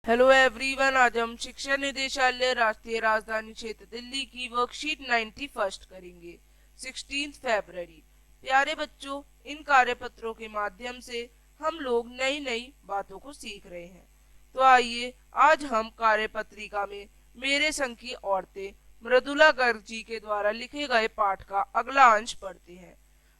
Hello everyone. आज हम शिक्षा निदेशालय राष्ट्रीय राजधानी क्षेत्र दिल्ली की वर्कशीट 91 करेंगे। 16 फरवरी। प्यारे बच्चों, इन कार्यपत्रों के माध्यम से हम लोग नई नई बातों को सीख रहे हैं। तो आइए आज हम कार्यपत्रिका में मेरे संग की औरतें मृदुला गर्ग जी के द्वारा लिखे गए पाठ का अगला अंश पढ़ते हैं।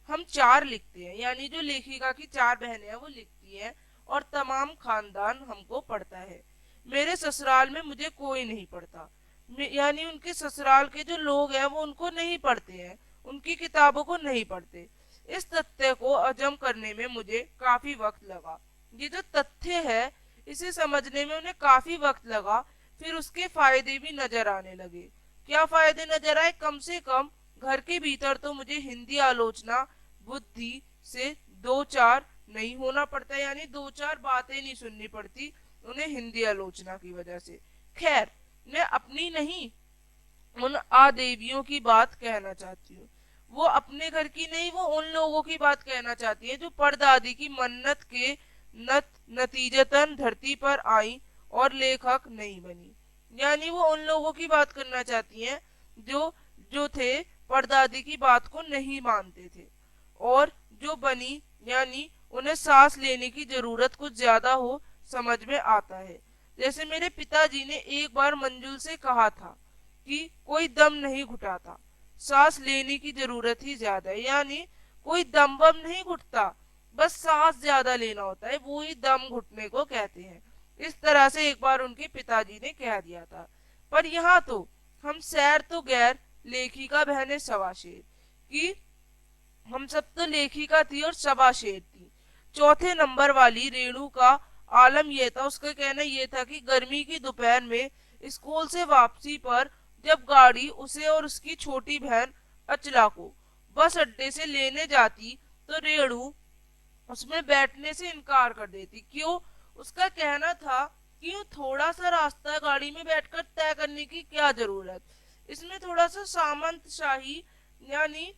हम चार लिखते हैं, यानी जो लेखिका की चार बहनें हैं वो लिखती हैं और तमाम खानदान हमको पढ़ता है। मेरे ससुराल में मुझे कोई नहीं पढ़ता, यानी उनके ससुराल के जो लोग हैं वो उनको नहीं पढ़ते हैं, उनकी किताबों को नहीं पढ़ते। इस तथ्य को हजम करने में मुझे काफी वक्त लगा। ये जो तथ्य है इसे समझने में उन्हें काफी वक्त लगा। फिर उसके फायदे भी नजर आने लगे। क्या फायदे नजर आए? कम से कम घर के भीतर तो मुझे हिंदी आलोचना बुद्धि से दो चार नहीं होना पड़ता, यानी दो चार बातें नहीं सुननी पड़ती उन्हें हिंदी आलोचना की वजह से। खैर, मैं अपनी नहीं उन आदेवियों की बात कहना चाहती हूँ। वो अपने घर की नहीं, वो उन लोगों की बात कहना चाहती है जो परदादी की मन्नत के नतीजतन धरती पर आई और लेखक नहीं बनी। यानी वो उन लोगों की बात करना चाहती हैं जो जो थे परदादी की बात को नहीं मानते थे और जो बनी, यानी उन्हें सांस लेने की जरूरत कुछ ज्यादा हो समझ में आता है। जैसे मेरे पिताजी ने एक बार मंजुल से कहा था कि कोई दम नहीं घुटाता, सांस लेने की जरूरत ही ज्यादा है। यानी कोई दम बम नहीं घुटता, बस सांस ज्यादा लेना होता है, वो ही दम घुटने को कहते हैं। इस तरह से एक बार उनके पिताजी ने कह दिया था। पर यहाँ तो हम सैर तो गैर लेखिका बहने सवा शेर की, हम सब तो लेखिका थी और सवा शेर थी। चौथे नंबर वाली रेणु का आलम यह था, उसका कहना यह था कि गर्मी की दोपहर में स्कूल से वापसी पर जब गाड़ी उसे और उसकी छोटी बहन अचला को बस अड्डे से लेने जाती तो रेणु उसमें बैठने से इनकार कर देती। क्यों? उसका कहना था कि थोड़ा सा रास्ता गाड़ी में बैठकर तय करने की क्या जरूरत, इसमें थोड़ा सा सामंतशाही, यानी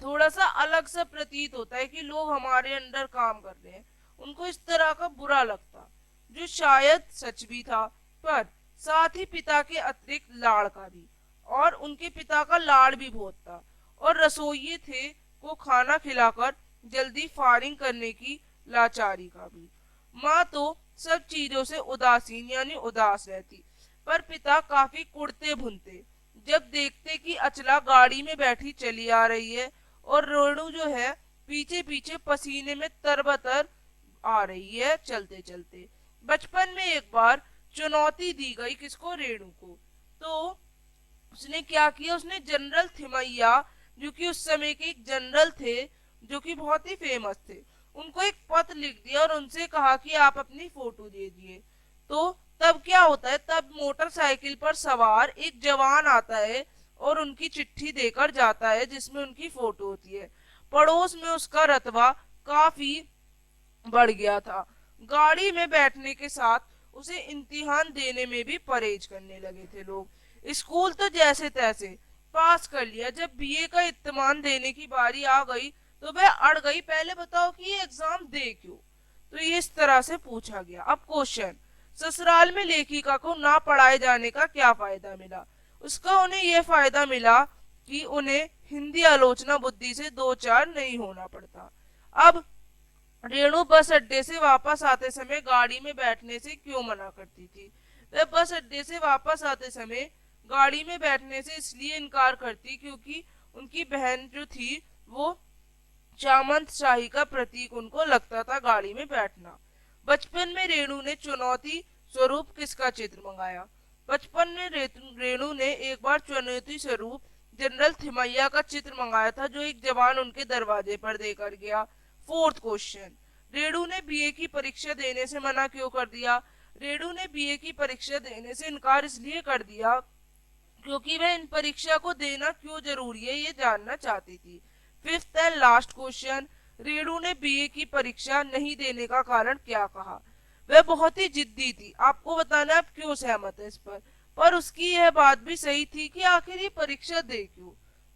थोड़ा सा अलग सा प्रतीत होता है कि लोग हमारे अंडर काम कर रहे हैं। उनको इस तरह का बुरा लगता, जो शायद सच भी था। पर साथ ही पिता के अतिरिक्त लाड़ का भी, और उनके पिता का लाड़ भी बहुत था, और रसोइये थे को खाना खिलाकर जल्दी फारिग करने की लाचारी का भी। माँ तो सब चीजों से उदासीन यानी उदास रहती, पर पिता काफी कुड़ते भुनते जब देखते कि अचला गाड़ी में बैठी चली आ रही है और रेणु जो है पीछे पीछे पसीने में तरबतर आ रही है चलते चलते। बचपन में एक बार चुनौती दी गई किसको? रेणु को। तो उसने क्या किया, उसने जनरल थिमैया, जो कि उस समय के एक जनरल थे जो कि बहुत ही फेमस थे, उनको एक पत्र लिख दिया और उनसे कहा कि आप अपनी फोटो दे दिए। तो तब क्या होता है, तब मोटरसाइकिल पर सवार एक जवान आता है और उनकी चिट्ठी देकर जाता है जिसमें उनकी फोटो होती है। पड़ोस में उसका रतबा काफी बढ़ गया था। गाड़ी में बैठने के साथ उसे इम्तिहान देने में भी परहेज करने लगे थे लोग। स्कूल तो जैसे तैसे पास कर लिया, जब बीए का इत्मीनान देने की बारी आ गई तो वह अड़ गई। पहले बताओ कि ये एग्जाम दे क्यों? तो ये इस तरह से पूछा गया। अब क्वेश्चन, ससुराल में लेखिका को ना पढ़ाए जाने का क्या फायदा मिला? उसका उन्हें यह फायदा मिला कि उन्हें हिंदी आलोचना बुद्धि से दो चार नहीं होना पड़ता। अब रेणु बस अड्डे से वापस आते समय गाड़ी में बैठने से क्यों मना करती थी? वह बस अड्डे से वापस आते समय गाड़ी में बैठने से इसलिए इनकार करती क्योंकि उनकी बहन जो थी वो चामंत शाही का प्रतीक उनको लगता था गाड़ी में बैठना। बचपन में रेणु ने चुनौती स्वरूप किसका चित्र मंगाया? बचपन में रेणु ने एक बार चुनौती स्वरूप जनरल थिमैया का चित्र मंगाया था, जो एक जवान उनके दरवाजे पर देकर गया। फोर्थ क्वेश्चन, रेणु ने बीए की परीक्षा देने से मना क्यों कर दिया? रेणु ने बीए की परीक्षा देने से इनकार इसलिए कर दिया क्योंकि वह इन परीक्षा को देना क्यों जरूरी है ये जानना चाहती थी। Fifth and last question, Renu ने बीए की परीक्षा नहीं देने का कारण क्या कहा? वह बहुत ही जिद्दी थी, आपको बताना आप क्यों सहमत है इस पर उसकी यह बात भी सही थी कि आखिर ये परीक्षा दे क्यों।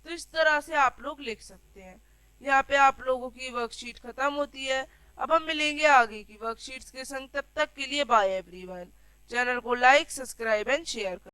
तो इस तरह से आप लोग लिख सकते हैं। यहाँ पे आप लोगों की वर्कशीट खत्म होती है। अब हम मिलेंगे आगे की वर्कशीट्स के संग, तब तक के लिए बाय एवरीवन। चैनल को लाइक, सब्सक्राइब एंड शेयर करें।